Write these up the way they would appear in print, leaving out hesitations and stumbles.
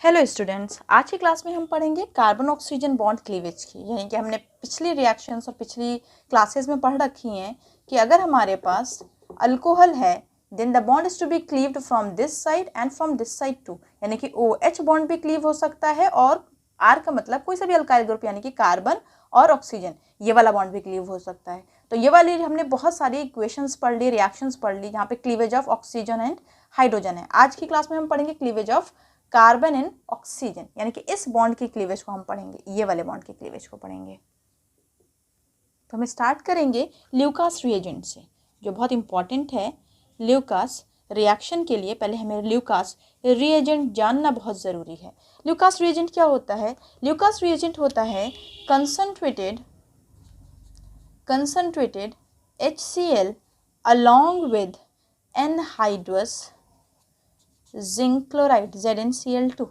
Hello students, आज की class में हम पढ़ेंगे कार्बन ऑक्सीजन बॉन्ड क्लीवेज की। यानी कि हमने पिछली रिएक्शंस और पिछली क्लासेस में पढ़ रखी हैं कि अगर हमारे पास अल्कोहल है then the bond is to be cleaved from this side and from this side too. यानी कि OH बॉन्ड भी क्लीव हो सकता है और R का मतलब कोई सा भी अल्काइल ग्रुप यानी कि कार्बन और ऑक्सीजन, ये वाला बॉन्ड भी क्लीव हो सकता है। तो ये वाली हमने बहुत सारी इक्वेशंस पढ़ ली, रिएक्शंस पढ़ ली जहाँ पे cleavage of oxygen and hydrogen है। आज की क्लास में हम पढ़ेंगे cleavage of carbon and oxygen, यानी कि इस बॉन्ड की क्लीवेज को हम पढ़ेंगे, ये वाले बॉन्ड की क्लीवेज को पढ़ेंगे। तो हम स्टार्ट करेंगे ल्यूकास रिएजेंट से, जो बहुत इंपॉर्टेंट है ल्यूकास रिएक्शन के लिए। पहले हमें ल्यूकास रिएजेंट जानना बहुत ज़रूरी है। ल्यूकास रिएजेंट क्या होता है? ल्यूकास रिएजेंट होता है concentrated HCl along with anhydrous zinc chloride ZnCl2।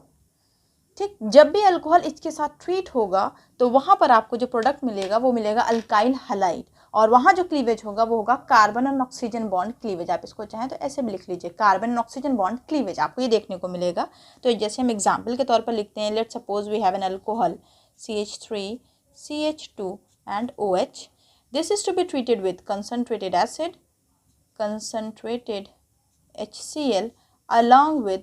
ठीक, जब भी अल्कोहल इसके साथ ट्रीट होगा तो वहाँ पर आपको जो प्रोडक्ट मिलेगा वो मिलेगा अल्काइल हलाइड, और वहाँ जो क्लीवेज होगा वो होगा carbon and oxygen bond cleavage. आप इसको चाहें तो ऐसे भी लिख लीजिए, carbon and oxygen bond cleavage आपको ये देखने को मिलेगा। तो जैसे हम एग्जाम्पल के तौर पर लिखते हैं, let suppose we have an alcohol CH3 CH2 and OH। This is to be treated with concentrated acid concentrated HCl along with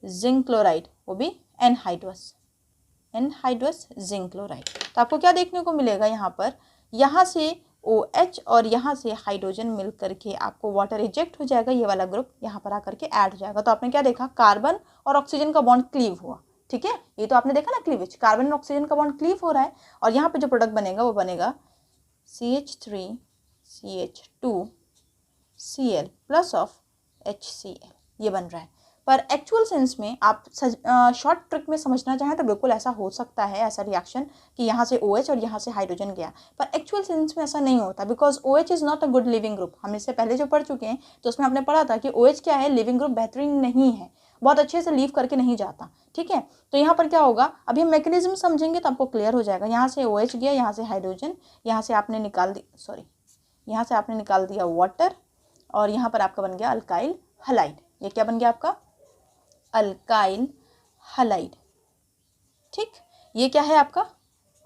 zinc chloride, वो भी एनहाइड्रस जिंक क्लोराइड। तो आपको क्या देखने को मिलेगा यहाँ पर, यहाँ से OH और यहाँ से हाइड्रोजन मिल करके आपको वाटर इजेक्ट हो जाएगा, ये वाला ग्रुप यहाँ पर आकर के ऐड हो जाएगा। तो आपने क्या देखा, कार्बन और ऑक्सीजन का बॉन्ड क्लीव हुआ। ठीक है, ये तो आपने देखा ना क्लीवेज, कार्बन और ऑक्सीजन का बॉन्ड क्लीव हो रहा है, और यहाँ पे जो प्रोडक्ट बनेगा वो बनेगा CH3 CH2 Cl plus of HCl, ये बन रहा है। पर एक्चुअल सेंस में आप शॉर्ट ट्रिक में समझना चाहें तो बिल्कुल ऐसा हो सकता है, ऐसा रिएक्शन कि यहाँ से OH और यहाँ से हाइड्रोजन गया, पर एक्चुअल सेंस में ऐसा नहीं होता, because OH is not a good leaving group. हम इससे पहले जो पढ़ चुके हैं तो उसमें आपने पढ़ा था कि OH क्या है, लिविंग ग्रुप बेहतरीन नहीं है, बहुत अच्छे से लीव करके नहीं जाता। ठीक है, तो यहाँ पर क्या होगा, अभी हम मैकेनिज्म समझेंगे तो आपको क्लियर हो जाएगा। यहाँ से OH गया, यहाँ से हाइड्रोजन, यहाँ से आपने निकाल दिया वाटर, और यहाँ पर आपका बन गया अल्काइल हलाइड। ये क्या बन गया आपका, अल्काइल हलाइड। ठीक, ये क्या है आपका,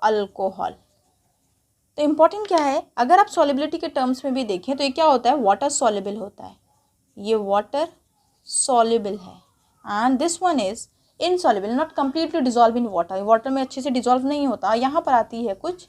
अल्कोहल। तो इम्पॉर्टेंट क्या है, अगर आप सॉलिबिलिटी के टर्म्स में भी देखें तो ये क्या होता है, वाटर सॉल्युबल होता है, ये वाटर सॉल्युबल है, and this one is insoluble, not completely dissolve in water, water में अच्छे से डिजॉल्व नहीं होता। यहाँ पर आती है कुछ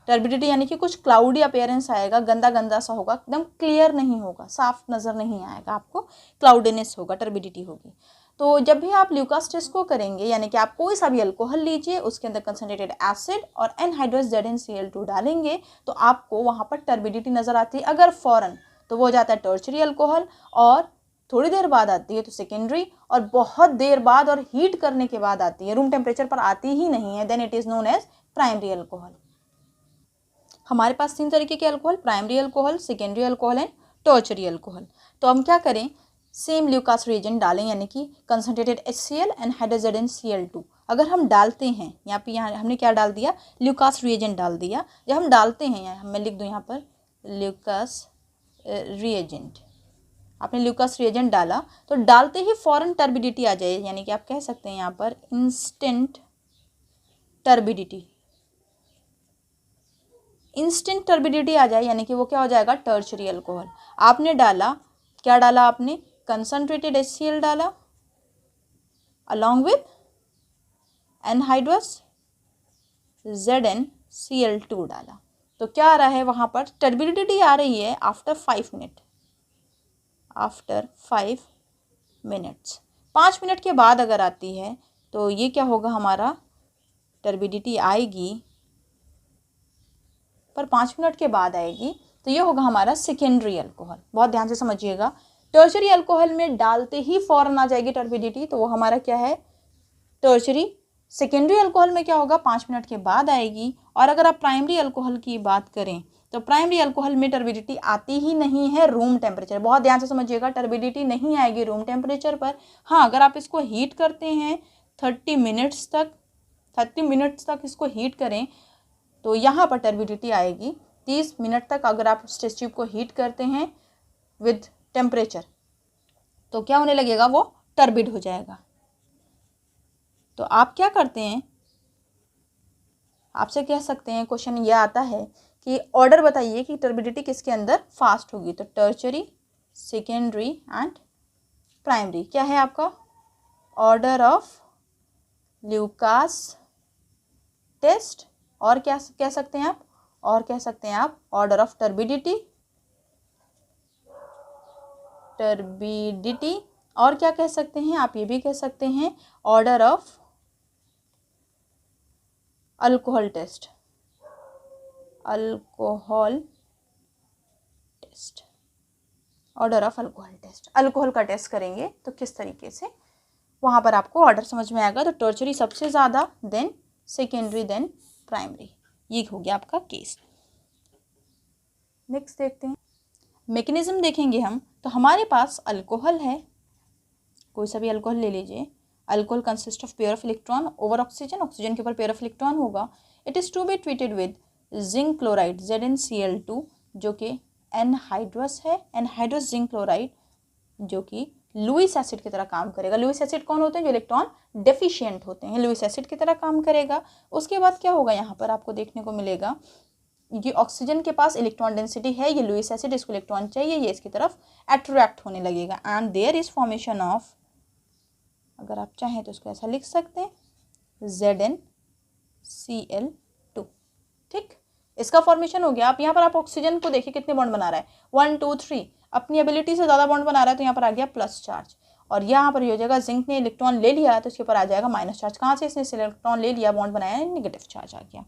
टर्बिडिटी यानी कि कुछ क्लाउडी अपीयरेंस आएगा, गंदा गंदा सा होगा, एकदम क्लियर नहीं होगा, साफ नज़र नहीं आएगा आपको, क्लाउडीनेस होगा, टर्बिडिटी होगी। तो जब भी आप ल्यूकास टेस्ट को करेंगे, यानी कि आप कोई सा भी अल्कोहल लीजिए, उसके अंदर कंसनट्रेटेड एसिड और एनहाइड्रस ZnCl2 डालेंगे तो आपको वहाँ पर टर्बिडिटी नज़र आती है। अगर फॉरन तो वो हो जाता है टर्शरी अल्कोहल, और थोड़ी देर बाद आती है तो सेकेंडरी, और बहुत देर बाद और हीट करने के बाद आती है, रूम टेम्परेचर पर आती ही नहीं है, then it is known as primary alcohol. हमारे पास 3 तरीके के alcohol, primary alcohol, secondary alcohol and tertiary alcohol. तो हम क्या करें, सेम ल्यूकास रिएजेंट डालें, यानी कि concentrated HCl and hydrogen ZnCl2। अगर हम डालते हैं, यहाँ हमने क्या डाल दिया, ल्यूकास रिएजेंट डाल दिया। जब हम डालते हैं, मैं लिख दूँ यहाँ पर ल्यूकास रिएजेंट, आपने ल्यूकास रिएजेंट डाला तो डालते ही फॉरन टर्बिडिटी आ जाए, यानी कि आप कह सकते हैं यहाँ पर इंस्टेंट टर्बिडिटी आ जाए, यानी कि वो क्या हो जाएगा, टर्शरी अल्कोहल। आपने डाला, क्या डाला आपने, कंसनट्रेटेड HCl डाला अलॉन्ग विद एनहाइड्रस ZnCl2 डाला, तो क्या आ रहा है वहाँ पर, टर्बिडिटी आ रही है आफ्टर 5 मिनट्स। 5 मिनट के बाद अगर आती है तो ये क्या होगा, हमारा टर्बिडिटी आएगी, पर 5 मिनट के बाद आएगी, तो ये होगा हमारा सेकेंडरी अल्कोहल। बहुत ध्यान से समझिएगा, टर्शरी अल्कोहल में डालते ही फौरन आ जाएगी टर्बिडिटी, तो वो हमारा क्या है, टर्शरी। सेकेंडरी अल्कोहल में क्या होगा, 5 मिनट के बाद आएगी। और अगर आप प्राइमरी अल्कोहल की बात करें तो प्राइमरी अल्कोहल में टर्बिडिटी आती ही नहीं है रूम टेम्परेचर। बहुत ध्यान से समझिएगा, टर्बिडिटी नहीं आएगी रूम टेम्परेचर पर। हाँ, अगर आप इसको हीट करते हैं 30 मिनट्स तक इसको हीट करें तो यहाँ पर टर्बिडिटी आएगी। 30 मिनट तक अगर आप टेस्ट ट्यूब को हीट करते हैं विद टेम्परेचर तो क्या होने लगेगा, वो टर्बिड हो जाएगा। तो आप क्या करते हैं, आपसे कह सकते हैं, क्वेश्चन ये आता है कि ऑर्डर बताइए कि टर्बिडिटी किसके अंदर फास्ट होगी। तो टर्शरी, सेकेंडरी एंड प्राइमरी। क्या है आपका ऑर्डर ऑफ ल्यूकास टेस्ट, और क्या कह सकते हैं आप, और कह सकते हैं आप ऑर्डर ऑफ टर्बिडिटी, और क्या कह सकते हैं आप, ये भी कह सकते हैं order of alcohol test, order of alcohol test. Alcohol का टेस्ट करेंगे तो किस तरीके से, वहाँ पर आपको ऑर्डर समझ में आएगा। तो टर्शरी सबसे ज़्यादा, देन सेकेंडरी, देन प्राइमरी। ये हो गया आपका केस। नेक्स्ट देखते हैं, मैकेनिज्म देखेंगे हम। तो हमारे पास अल्कोहल है, कोई सा भी अल्कोहल ले लीजिए। Alcohol consist of pair of electron over oxygen, oxygen के ऊपर पेयर ऑफ इलेक्ट्रॉन होगा। It is to be treated with zinc chloride ZnCl2, जो कि एनहाइड्रस है, एनहाइड्रस जिंक क्लोराइड, जो कि लुईस एसिड की तरह काम करेगा। लुईस एसिड कौन होते हैं, जो इलेक्ट्रॉन डेफिशिएंट होते हैं, लुईस एसिड की तरह काम करेगा। उसके बाद क्या होगा, यहाँ पर आपको देखने को मिलेगा ये ऑक्सीजन के पास इलेक्ट्रॉन डेंसिटी है, ये लुईस एसिड, इसको इलेक्ट्रॉन चाहिए, ये इसकी तरफ अट्रैक्ट होने लगेगा। And there is formation of, अगर आप चाहें तो इसको ऐसा लिख सकते हैं, ZnCl2। ठीक, इसका फॉर्मेशन हो गया। आप यहाँ पर आप ऑक्सीजन को देखिए कितने बॉन्ड बना रहा है, 1 2 3, अपनी एबिलिटी से ज़्यादा बॉन्ड बना रहा है, तो यहाँ पर आ गया प्लस चार्ज। और यहाँ पर ये हो जाएगा, जिंक ने इलेक्ट्रॉन ले लिया तो इसके ऊपर आ जाएगा माइनस चार्ज। कहाँ से, इसने इलेक्ट्रॉन ले लिया, बॉन्ड बनाया, नेगेटिव चार्ज आ गया।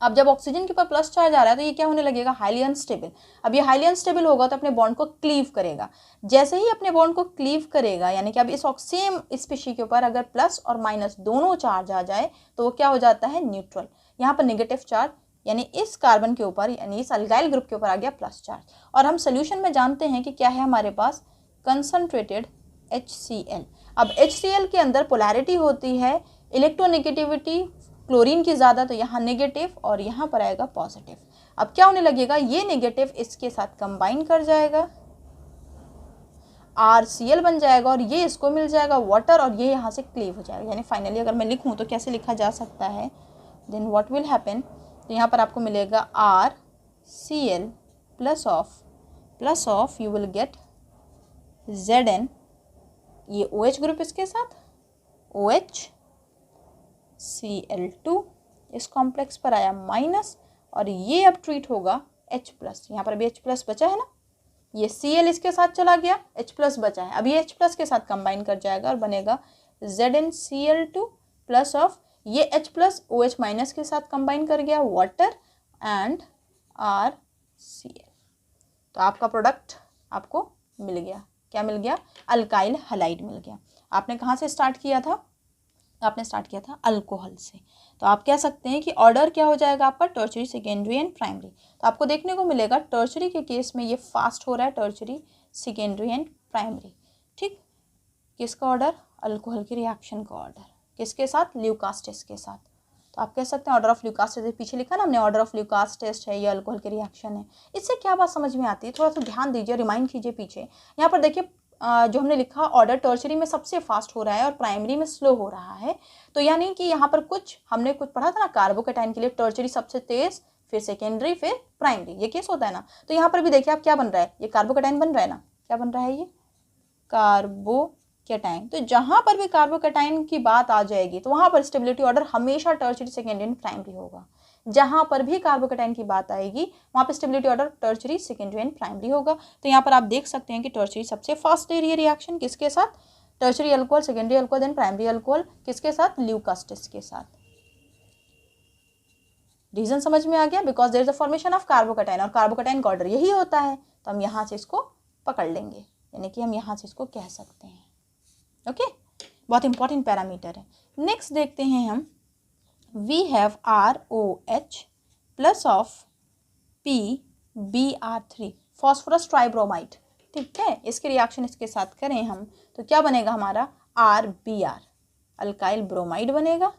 अब जब ऑक्सीजन के ऊपर प्लस चार्ज आ रहा है तो ये क्या होने लगेगा, हाईली अनस्टेबल। अब ये हाईली अनस्टेबल होगा तो अपने बॉन्ड को क्लीव करेगा। जैसे ही अपने बॉन्ड को क्लीव करेगा, यानी कि अब इस सेम स्पीशी के ऊपर अगर प्लस और माइनस दोनों चार्ज आ जाए तो वो क्या हो जाता है, न्यूट्रल। यहाँ पर नेगेटिव चार्ज, यानी इस कार्बन के ऊपर, यानी इस अल्काइल ग्रुप के ऊपर आ गया प्लस चार्ज। और हम सोल्यूशन में जानते हैं कि क्या है हमारे पास, कंसंट्रेटेड HCl। अब HCl के अंदर पोलैरिटी होती है, इलेक्ट्रोनेगेटिविटी क्लोरीन की ज़्यादा, तो यहाँ नेगेटिव और यहाँ पर आएगा पॉजिटिव। अब क्या होने लगेगा, ये नेगेटिव इसके साथ कंबाइन कर जाएगा, RCl बन जाएगा, और ये इसको मिल जाएगा वाटर, और ये यहाँ से क्लीव हो जाएगा। यानी फाइनली अगर मैं लिखूँ तो कैसे लिखा जा सकता है, देन व्हाट विल हैपन, तो यहाँ पर आपको मिलेगा RCl plus of you will get Zn, ये OH ग्रुप इसके साथ OHCl2, इस कॉम्प्लेक्स पर आया माइनस, और ये अब ट्रीट होगा H प्लस। यहाँ पर अभी H प्लस बचा है ना, ये Cl इसके साथ चला गया, H प्लस बचा है, अब ये H प्लस के साथ कंबाइन कर जाएगा और बनेगा ZnCl2 प्लस ऑफ, ये H प्लस OH माइनस के साथ कंबाइन कर गया, वाटर एंड RCl। तो आपका प्रोडक्ट आपको मिल गया, क्या मिल गया, अल्काइल हलाइड मिल गया। आपने कहाँ से स्टार्ट किया था, आपने स्टार्ट किया था अल्कोहल से। तो आप कह सकते हैं कि ऑर्डर क्या हो जाएगा आपका, टर्शरी, सेकेंडरी एंड प्राइमरी। तो आपको देखने को मिलेगा टर्शरी के केस में ये फास्ट हो रहा है, टर्शरी, सेकेंडरी एंड प्राइमरी। ठीक, किसका ऑर्डर, अल्कोहल की रिएक्शन का ऑर्डर, किसके साथ, ल्यूकास टेस्ट के साथ। तो आप कह सकते हैं ऑर्डर ऑफ ल्यूकास टेस्ट, पीछे लिखा ना हमने, ऑर्डर ऑफ ल्यूकास टेस्ट है, ये अल्कोहल की रिएक्शन है। इससे क्या बात समझ में आती है, थोड़ा सा ध्यान दीजिए, रिमाइंड कीजिए पीछे। यहाँ पर देखिए जो हमने लिखा, ऑर्डर टर्शरी में सबसे फास्ट हो रहा है और प्राइमरी में स्लो हो रहा है। तो यानी कि यहाँ पर हमने कुछ पढ़ा था ना, कार्बोकेटाइन के लिए टर्शरी सबसे तेज, फिर सेकेंडरी, फिर प्राइमरी, ये केस होता है ना। तो यहाँ पर भी देखिए आप क्या बन रहा है, ये कार्बोकेटाइन बन रहा है ना, क्या बन रहा है, ये कार्बोकेटाइन। तो जहाँ पर भी कार्बोकेटाइन की बात आ जाएगी तो वहाँ पर स्टेबिलिटी ऑर्डर हमेशा टर्शरी, सेकेंडरी एंड प्राइमरी होगा। जहाँ पर भी कार्बोकेटाइन की बात आएगी वहाँ पर stability order tertiary, secondary and primary होगा। तो यहाँ पर आप देख सकते हैं कि टर्शरी सबसे फास्ट दे रही है रिएक्शन, किसके साथ, tertiary alcohol, secondary alcohol, then primary alcohol, किसके साथ, ल्यूकास टेस्ट के साथ। रीजन समझ में आ गया, because there is the formation of carbocation, और कार्बोकेटाइन का ऑर्डर यही होता है। तो हम यहाँ से इसको पकड़ लेंगे, यानी कि हम यहाँ से इसको कह सकते हैं। ओके, बहुत इंपॉर्टेंट पैरामीटर है। नेक्स्ट देखते हैं हम, we have ROH plus of PBr3, phosphorus tribromide. ठीक है, इसके रिएक्शन इसके साथ करें हम तो क्या बनेगा हमारा, RBr, अल्काइल ब्रोमाइड बनेगा।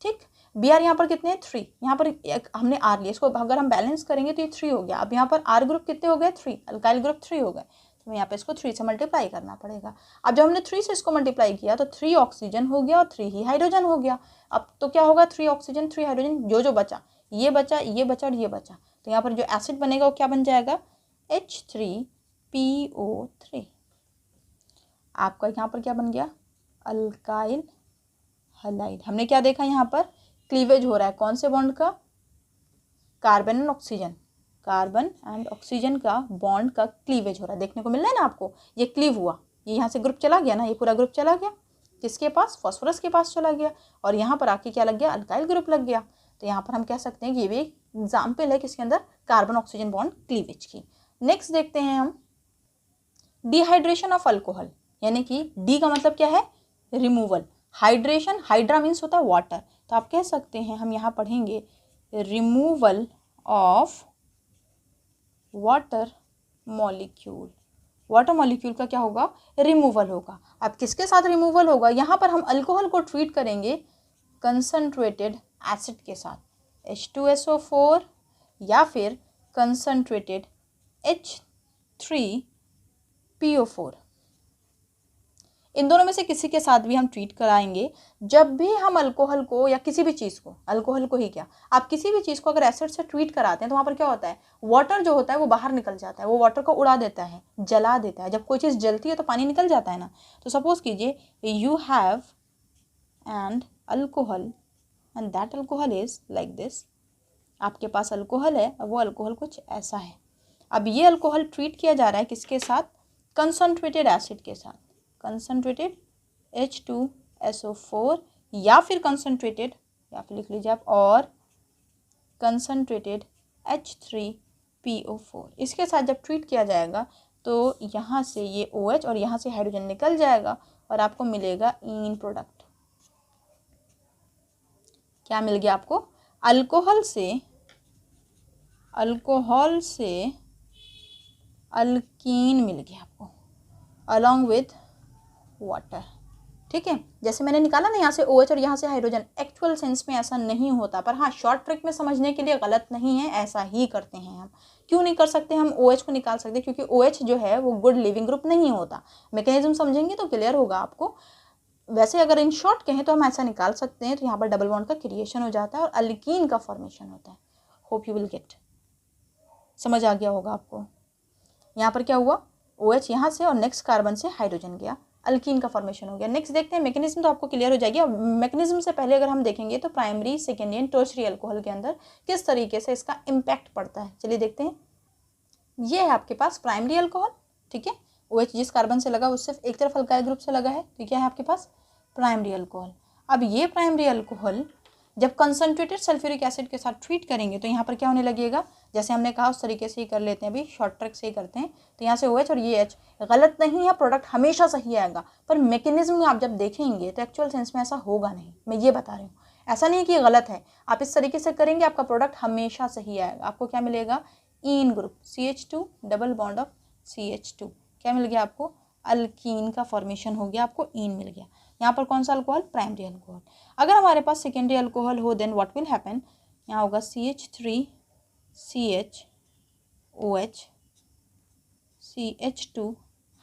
ठीक, Br यहाँ पर कितने, 3, यहाँ पर हमने R लिया, इसको अगर हम बैलेंस करेंगे तो ये 3 हो गया। अब यहाँ पर R ग्रुप कितने हो गए, 3, अल्काइल ग्रुप 3 हो गए। तो यहाँ पे इसको 3 से मल्टीप्लाई करना पड़ेगा। अब जब हमने 3 से इसको मल्टीप्लाई किया तो 3 ऑक्सीजन हो गया और 3 ही हाइड्रोजन हो गया। अब तो क्या होगा, 3 ऑक्सीजन 3 हाइड्रोजन, जो बचा, ये बचा, ये बचा और ये बचा, तो यहाँ पर जो एसिड बनेगा वो क्या बन जाएगा, H3PO3। आपका यहाँ पर क्या बन गया, अल्काइल हलाइड। हमने क्या देखा, यहाँ पर क्लीवेज हो रहा है कौन से बॉन्ड का, carbon and oxygen, carbon and oxygen का बॉन्ड का क्लीवेज हो रहा है, देखने को मिल रहा है ना आपको। ये क्लीव हुआ, ये यहाँ से ग्रुप चला गया ना, ये पूरा ग्रुप चला गया किसके पास, फास्फोरस के पास चला गया, और यहाँ पर आके क्या लग गया, अल्काइल ग्रुप लग गया। तो यहाँ पर हम कह सकते हैं कि ये भी एक एग्जाम्पल है किसके अंदर, कार्बन ऑक्सीजन बॉन्ड क्लीवेज की। नेक्स्ट देखते हैं हम डिहाइड्रेशन ऑफ अल्कोहल, यानी कि डी का मतलब क्या है, रिमूवल, हाइड्रेशन, हाइड्रा मीन्स होता है वाटर, तो आप कह सकते हैं हम यहाँ पढ़ेंगे removal of water molecule. Water molecule का क्या होगा, रिमूवल होगा। अब किसके साथ रिमूवल होगा, यहाँ पर हम अल्कोहल को ट्रीट करेंगे कंसनट्रेटेड एसिड के साथ, H2SO4 या फिर कंसनट्रेटेड H3PO4, इन दोनों में से किसी के साथ भी हम ट्रीट कराएंगे। जब भी हम अल्कोहल को या किसी भी चीज़ को, अल्कोहल को ही क्या, आप किसी भी चीज़ को अगर एसिड से ट्रीट कराते हैं तो वहाँ पर क्या होता है, वाटर जो होता है वो बाहर निकल जाता है, वो वाटर को उड़ा देता है, जला देता है। जब कोई चीज़ जलती है तो पानी निकल जाता है ना। तो सपोज कीजिए you have and alcohol and that alcohol is like this, आपके पास अल्कोहल है और वो अल्कोहल कुछ ऐसा है। अब ये अल्कोहल ट्रीट किया जा रहा है किसके साथ, कंसनट्रेटेड एसिड के साथ, कंसनट्रेटेड H2SO4 या फिर कंसनट्रेटेड, या फिर लिख लीजिए आप, और कंसनट्रेटेड H3PO4, इसके साथ जब ट्रीट किया जाएगा तो यहाँ से ये OH और यहाँ से हाइड्रोजन निकल जाएगा और आपको मिलेगा इन प्रोडक्ट। क्या मिल गया आपको, अल्कोहल से अल्कीन मिल गया आपको अलॉन्ग विथ वाटर। ठीक है, जैसे मैंने निकाला ना यहाँ से OH और यहाँ से हाइड्रोजन, एक्चुअल सेंस में ऐसा नहीं होता, पर हाँ शॉर्ट ट्रिक में समझने के लिए गलत नहीं है, ऐसा ही करते हैं हम। क्यों नहीं कर सकते हम, OH को निकाल सकते, क्योंकि OH जो है वो गुड लिविंग ग्रुप नहीं होता। मैकेनिज्म समझेंगे तो क्लियर होगा आपको। वैसे अगर इन शॉर्ट कहें तो हम ऐसा निकाल सकते हैं, तो यहाँ पर डबल बॉन्ड का क्रिएशन हो जाता है और अल्कीन का फॉर्मेशन होता है। होप यू विल गेट, समझ आ गया होगा आपको। यहाँ पर क्या हुआ, OH यहाँ से और नेक्स्ट कार्बन से हाइड्रोजन गया, अल्कीन का फॉर्मेशन हो गया। नेक्स्ट देखते हैं मैकेनिज्म, तो आपको क्लियर हो जाएगी। मैकेनिज्म से पहले अगर हम देखेंगे तो primary, secondary and tertiary alcohol के अंदर किस तरीके से इसका इम्पैक्ट पड़ता है, चलिए देखते हैं। ये है आपके पास प्राइमरी अल्कोहल, ठीक है, OH जिस कार्बन से लगा वो सिर्फ एक तरफ अल्काइल ग्रुप से लगा है, तो क्या है आपके पास प्राइमरी अल्कोहल। अब ये प्राइमरी अल्कोहल जब कंसनट्रेटेड सल्फ्यूरिक एसिड के साथ ट्रीट करेंगे तो यहाँ पर क्या होने लगेगा, जैसे हमने कहा उस तरीके से ही कर लेते हैं, अभी शॉर्ट ट्रिक से ही करते हैं। तो यहाँ से OH और ये H, गलत नहीं है, प्रोडक्ट हमेशा सही आएगा, पर मैकेनिज्म आप जब देखेंगे तो एक्चुअल सेंस में ऐसा होगा नहीं, मैं ये बता रही हूँ। ऐसा नहीं है कि ये गलत है, आप इस तरीके से करेंगे आपका प्रोडक्ट हमेशा सही आएगा। आपको क्या मिलेगा, in group CH2 double bond of CH2, क्या मिल गया आपको, अल्कीन का फॉर्मेशन हो गया, आपको इन मिल गया। यहाँ पर कौन सा अल्कोहल, प्राइमरी अल्कोहल। अगर हमारे पास सेकेंडरी अल्कोहल हो देन व्हाट विल हैपन, यहाँ होगा CH3CHOH CH2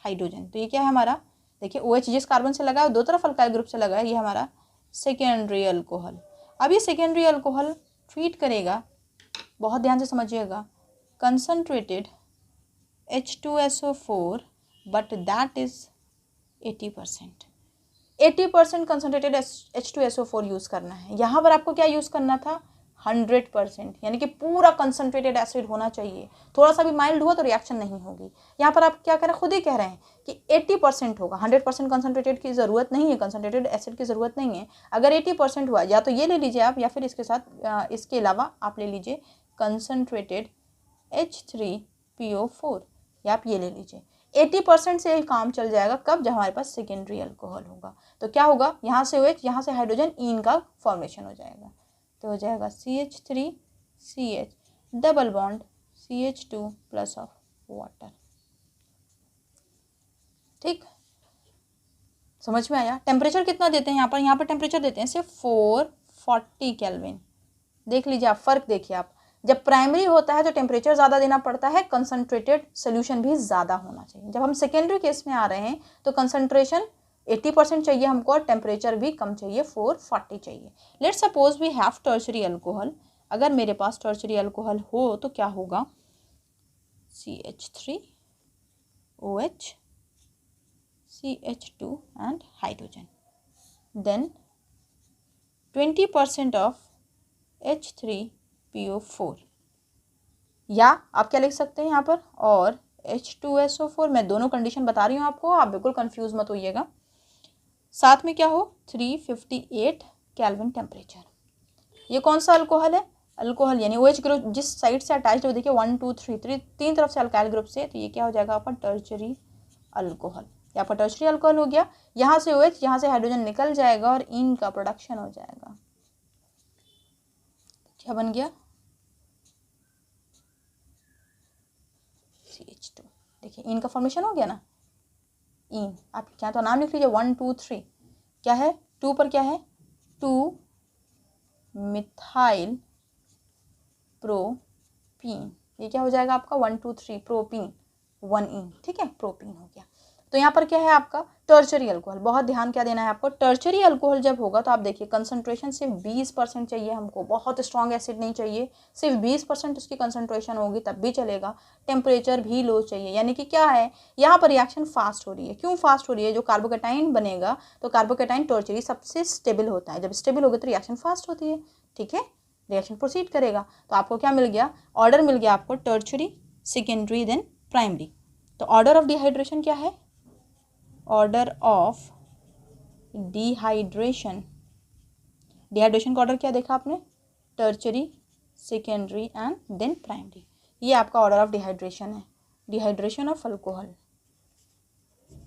हाइड्रोजन। तो ये क्या है हमारा, देखिए OH जिस कार्बन से लगा है दो तरफ अल्काइल ग्रुप से लगा है, ये हमारा सेकेंडरी अल्कोहल। अब ये सेकेंडरी अल्कोहल ट्रीट करेगा, बहुत ध्यान से समझिएगा, concentrated H2SO4 but that is 80%। 80% concentrated H2SO4 use करना है। यहाँ पर आपको क्या यूज़ करना था, 100%, यानी कि पूरा कंसनट्रेटेड एसिड होना चाहिए। थोड़ा सा भी माइल्ड हुआ तो रिएक्शन नहीं होगी। यहाँ पर आप क्या कह रहे हैं, खुद ही कह रहे हैं कि 80% होगा, 100% कंसनट्रेटेड की ज़रूरत नहीं है, कंसनट्रेटेड एसिड की ज़रूरत नहीं है। अगर 80% हुआ, या तो ये ले लीजिए आप, या फिर इसके साथ इसके अलावा आप ले लीजिए कंसनट्रेटेड H3PO4, या आप ये ले लीजिए। 80% से काम चल जाएगा, कब, जब हमारे पास सेकेंडरी अल्कोहल होगा। तो क्या होगा, यहाँ से OH, यहाँ से हाइड्रोजन, इन का फॉर्मेशन हो जाएगा। तो हो जाएगा CH3CH double bond CH2 plus of water. ठीक, समझ में आया। टेम्परेचर कितना देते हैं यहाँ पर टेम्परेचर देते हैं सिर्फ 440 केल्विन। देख लीजिए आप, फ़र्क देखिए आप, जब प्राइमरी होता है तो टेम्परेचर ज़्यादा देना पड़ता है, कंसनट्रेटेड सोल्यूशन भी ज़्यादा होना चाहिए। जब हम सेकेंडरी केस में आ रहे हैं तो कंसनट्रेशन 80% चाहिए हमको और टेम्परेचर भी कम चाहिए, 440 चाहिए। Let's suppose we have tertiary alcohol. अगर मेरे पास टर्शरी अल्कोहल हो तो क्या होगा, CH3OH, CH2 and hydrogen, then 20% of H3PO4, या आप क्या लिख सकते हैं यहाँ पर, और H2SO4। मैं दोनों कंडीशन बता रही हूँ आपको, आप बिल्कुल कंफ्यूज मत होइएगा। साथ में क्या हो, 358 केल्विन टेम्परेचर। ये कौन सा अल्कोहल है, अल्कोहल यानी OH ग्रुप जिस साइड से अटैच्ड हो, देखिए 1 2 3 तीन तरफ से अल्काइल ग्रुप से, तो ये क्या हो जाएगा आपका टर्शरी अल्कोहल। ये आपका टर्शरी अल्कोहल हो गया। यहाँ से OH, यहाँ से हाइड्रोजन निकल जाएगा और इन का प्रोडक्शन हो जाएगा। क्या बन गया, CH2। देखिए इन का फॉर्मेशन हो गया ना, इन। आप क्या तो नाम लिख लीजिए, 1 2 3 क्या है, 2 पर क्या है, 2 मिथाइल प्रोपीन। ये क्या हो जाएगा आपका, 1 2 3 प्रोपीन, 1 इन, ठीक है, प्रोपीन हो गया। तो यहाँ पर क्या है आपका टर्शरी अल्कोहल। बहुत ध्यान क्या देना है आपको, टर्शरी अल्कोहल जब होगा तो आप देखिए कंसंट्रेशन सिर्फ 20% चाहिए हमको, बहुत स्ट्रॉन्ग एसिड नहीं चाहिए, सिर्फ 20% उसकी कंसंट्रेशन होगी तब भी चलेगा। टेम्परेचर भी लो चाहिए, यानी कि क्या है, यहाँ पर रिएक्शन फास्ट हो रही है। क्यों फास्ट हो रही है, जो कार्बोकेटाइन बनेगा तो कार्बोकेटाइन टर्शरी सबसे स्टेबल होता है, जब स्टेबल होगा तो रिएक्शन फास्ट होती है, ठीक है, रिएक्शन प्रोसीड करेगा। तो आपको क्या मिल गया, ऑर्डर मिल गया आपको, टर्शरी, सेकेंडरी, देन प्राइमरी। तो ऑर्डर ऑफ डिहाइड्रेशन क्या है, ऑर्डर ऑफ डिहाइड्रेशन, डिहाइड्रेशन का ऑर्डर क्या देखा आपने, tertiary, secondary and then primary. ये आपका ऑर्डर ऑफ डिहाइड्रेशन है, डिहाइड्रेशन ऑफ अल्कोहल।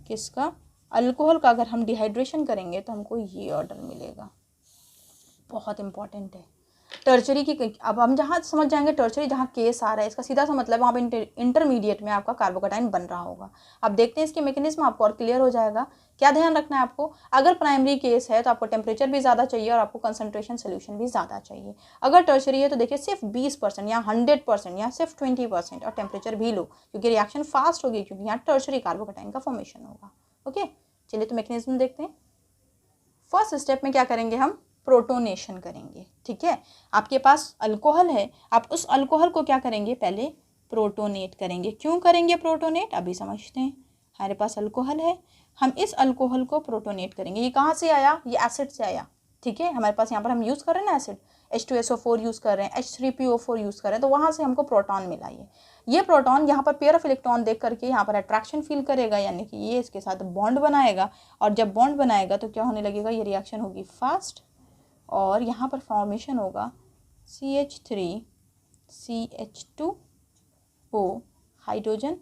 किसका, अल्कोहल का अगर हम डिहाइड्रेशन करेंगे तो हमको ये ऑर्डर मिलेगा, बहुत इंपॉर्टेंट है। टर्शरी की, अब हम जहाँ समझ जाएंगे टर्शरी जहाँ केस आ रहा है, इसका सीधा सा मतलब वहाँ पे इंटरमीडिएट में आपका कार्बोकेटाइन बन रहा होगा। अब देखते हैं इसके मैकेनिज्म, आपको और क्लियर हो जाएगा। क्या ध्यान रखना है आपको, अगर प्राइमरी केस है तो आपको टेम्परेचर भी ज़्यादा चाहिए और आपको कंसंट्रेशन सोल्यूशन भी ज़्यादा चाहिए। अगर टर्शरी है तो देखिए सिर्फ 20% या 100% या सिर्फ 20% और टेम्परेचर भी लो, क्योंकि रिएक्शन फास्ट होगी, क्योंकि यहाँ टर्शरी कार्बोकेटाइन का फॉर्मेशन होगा। ओके, चलिए तो मैकेनिज्म देखते हैं। फर्स्ट स्टेप में क्या करेंगे, हम प्रोटोनेशन करेंगे, ठीक है। आपके पास अल्कोहल है, आप उस अल्कोहल को क्या करेंगे, पहले प्रोटोनेट करेंगे। क्यों करेंगे प्रोटोनेट, अभी समझते हैं। हमारे पास अल्कोहल है, हम इस अल्कोहल को प्रोटोनेट करेंगे। ये कहाँ से आया, ये एसिड से आया, ठीक है। हमारे पास यहाँ पर हम यूज़ कर रहे हैं ना एसिड, H2SO4 यूज़ कर रहे हैं, H3PO4 यूज़ कर रहे हैं, तो वहाँ से हमको प्रोटॉन मिला। ये प्रोटॉन यहाँ पर पेयर ऑफ इलेक्ट्रॉन देख करके यहाँ पर अट्रैक्शन फील करेगा, यानी कि ये इसके साथ बॉन्ड बनाएगा, और जब बॉन्ड बनाएगा तो क्या होने लगेगा, ये रिएक्शन होगी फास्ट, और यहाँ पर फॉर्मेशन होगा CH3CH2O, हाइड्रोजन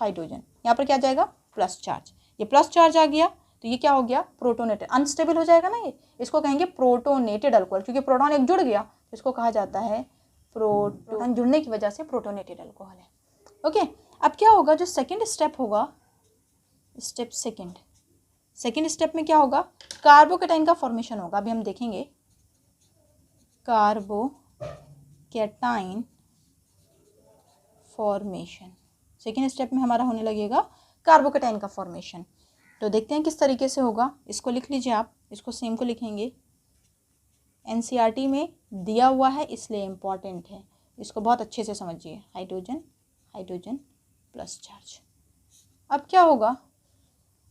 हाइड्रोजन, यहाँ पर क्या जाएगा, प्लस चार्ज। ये प्लस चार्ज आ गया तो ये क्या हो गया, प्रोटोनेटेड, अनस्टेबल हो जाएगा ना ये, इसको कहेंगे प्रोटोनेटेड अल्कोहल, क्योंकि प्रोटॉन एक जुड़ गया तो इसको कहा जाता है प्रोटॉन जुड़ने की वजह से प्रोटोनेटेड अल्कोहल है। ओके, अब क्या होगा, जो सेकेंड स्टेप होगा, स्टेप सेकेंड स्टेप में क्या होगा, कार्बोकेटाइन का फॉर्मेशन होगा। अभी हम देखेंगे कार्बोकेटाइन फॉर्मेशन, सेकेंड स्टेप में हमारा होने लगेगा कार्बोकेटाइन का फॉर्मेशन। तो देखते हैं किस तरीके से होगा, इसको लिख लीजिए आप, इसको सेम को लिखेंगे, NCERT में दिया हुआ है इसलिए इम्पॉर्टेंट है, इसको बहुत अच्छे से समझिए। Hydrogen hydrogen plus charge. अब क्या होगा,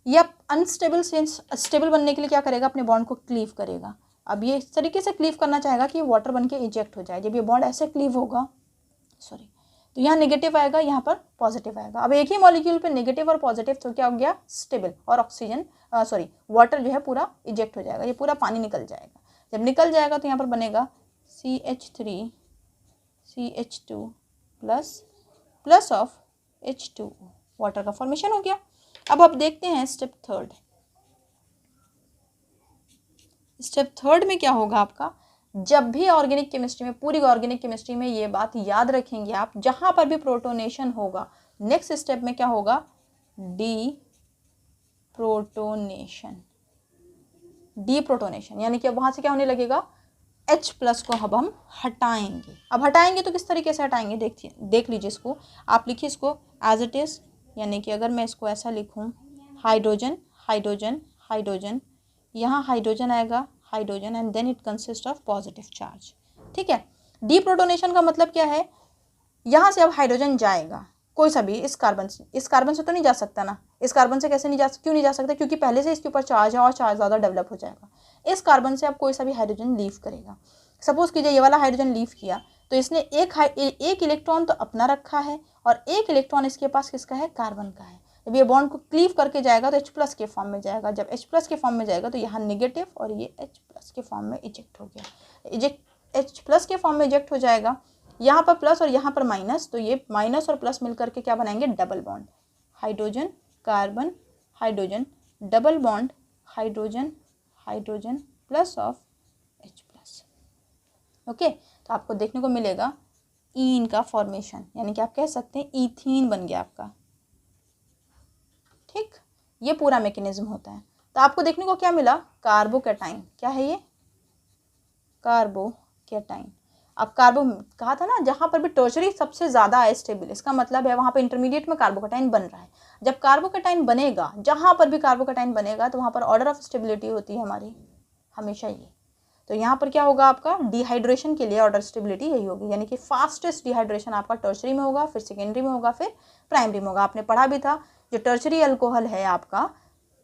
यह अनस्टेबल से स्टेबल बनने के लिए क्या करेगा, अपने बॉन्ड को क्लीव करेगा। अब ये इस तरीके से क्लीव करना चाहेगा कि वाटर बन के इजेक्ट हो जाए। जब ये बॉन्ड ऐसे क्लीव होगा, तो यहाँ नेगेटिव आएगा, यहाँ पर पॉजिटिव आएगा। अब एक ही मॉलिक्यूल पे नेगेटिव और पॉजिटिव, तो क्या हो गया, स्टेबल, और ऑक्सीजन वाटर जो है पूरा इजेक्ट हो जाएगा, ये पूरा पानी निकल जाएगा। जब निकल जाएगा तो यहाँ पर बनेगा CH3CH2 plus of H2O, water का फॉर्मेशन हो गया। अब आप देखते हैं स्टेप थर्ड में क्या होगा आपका, जब भी ऑर्गेनिक केमिस्ट्री में, पूरी ऑर्गेनिक केमिस्ट्री में ये बात याद रखेंगे आप, जहां पर भी प्रोटोनेशन होगा, नेक्स्ट स्टेप में क्या होगा, डीप्रोटोनेशन, यानी कि वहां से क्या होने लगेगा, H प्लस को अब हम हटाएंगे। अब हटाएंगे तो किस तरीके से हटाएंगे, देख लीजिए इसको। आप लिखिए इसको एज इट इज़, यानी कि अगर मैं इसको ऐसा लिखूं, हाइड्रोजन हाइड्रोजन हाइड्रोजन, यहाँ हाइड्रोजन आएगा, hydrogen, and then it consist of positive charge. ठीक है। डीप्रोटोनेशन का मतलब क्या है, यहाँ से अब हाइड्रोजन जाएगा कोई सा भी, इस कार्बन से तो नहीं जा सकता ना। इस कार्बन से कैसे नहीं जा, क्यों नहीं जा सकता, क्योंकि पहले से इसके ऊपर चार्ज है और चार्ज ज़्यादा डेवलप हो जाएगा। इस कार्बन से अब कोई सा भी हाइड्रोजन लीव करेगा। सपोज कीजिए ये वाला हाइड्रोजन लीव किया, तो इसने एक इलेक्ट्रॉन तो अपना रखा है और एक इलेक्ट्रॉन इसके पास किसका है, कार्बन का है। जब ये बॉन्ड को क्लीव करके जाएगा तो H प्लस के फॉर्म में जाएगा। जब H प्लस के फॉर्म में जाएगा तो यहाँ नेगेटिव और ये H प्लस के फॉर्म में इजेक्ट हो गया। H प्लस के फॉर्म में इजेक्ट हो जाएगा, यहाँ पर प्लस और यहाँ पर माइनस, तो ये माइनस और प्लस मिलकर के क्या बनाएंगे, double bond, hydrogen carbon hydrogen, double bond hydrogen hydrogen plus of H plus. Okay, तो आपको देखने को मिलेगा ईन का फॉर्मेशन, यानी कि आप कह सकते हैं ईथीन बन गया आपका। ठीक, ये पूरा मैकेनिज्म होता है। तो आपको देखने को क्या मिला, कार्बोकैटाइन। क्या है ये, कार्बोकैटाइन। अब कार्बो कहा था ना, जहाँ पर भी टर्शरी सबसे ज़्यादा है स्टेबल, इसका मतलब है वहाँ पर इंटरमीडिएट में कार्बोकैटाइन बन रहा है। जब कार्बोकैटाइन बनेगा, जहाँ पर भी कार्बोकैटाइन बनेगा, तो वहाँ पर ऑर्डर ऑफ स्टेबिलिटी होती है हमारी हमेशा ये। तो यहाँ पर क्या होगा आपका, डिहाइड्रेशन के लिए ऑर्डर स्टेबिलिटी यही होगी, यानी कि फास्टेस्ट डिहाइड्रेशन आपका टर्शरी में होगा, फिर सेकेंडरी में होगा, फिर प्राइमरी में होगा। आपने पढ़ा भी था, जो टर्शरी अल्कोहल है आपका,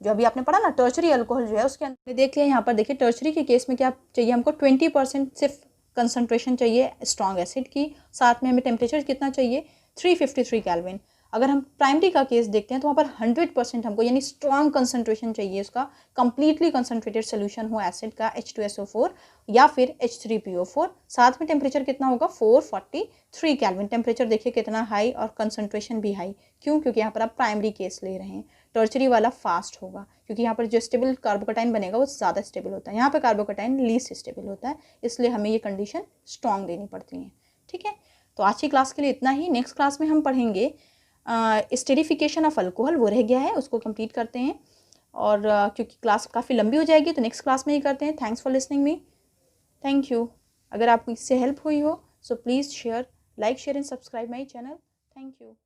जो अभी आपने पढ़ा ना, टर्शरी अल्कोहल जो है उसके अंदर देख लिया। यहाँ पर देखिए टर्शरी के केस में क्या चाहिए हमको, 20% सिर्फ कंसंट्रेशन चाहिए स्ट्रॉन्ग एसिड की, साथ में हमें टेम्परेचर कितना चाहिए, 353 केल्विन। अगर हम प्राइमरी का केस देखते हैं तो वहाँ पर 100% हमको, यानी स्ट्रॉन्ग कंसंट्रेशन चाहिए उसका, कंप्लीटली कंसंट्रेटेड सोल्यूशन हो एसिड का, H2SO4 या फिर H3PO4। साथ में टेम्परेचर कितना होगा, 443 केल्विन। टेम्परेचर देखिए कितना हाई और कंसंट्रेशन भी हाई, क्यों, क्योंकि यहाँ पर आप प्राइमरी केस ले रहे हैं। टर्चरी वाला फास्ट होगा, क्योंकि यहाँ पर जो स्टेबल कार्बोकैटाइन बनेगा वो ज़्यादा स्टेबल होता है, यहाँ पर कार्बोकैटाइन लीस्ट स्टेबल होता है, इसलिए हमें ये कंडीशन स्ट्रॉन्ग देनी पड़ती है। ठीक है, तो आज की क्लास के लिए इतना ही। नेक्स्ट क्लास में हम पढ़ेंगे स्टेरिफिकेशन ऑफ अल्कोहल, वो रह गया है, उसको कंप्लीट करते हैं। और क्योंकि क्लास काफ़ी लंबी हो जाएगी तो नेक्स्ट क्लास में ही करते हैं। Thanks for listening me, thank you. अगर आपको इससे हेल्प हुई हो so please share, like, share and subscribe my channel. Thank you.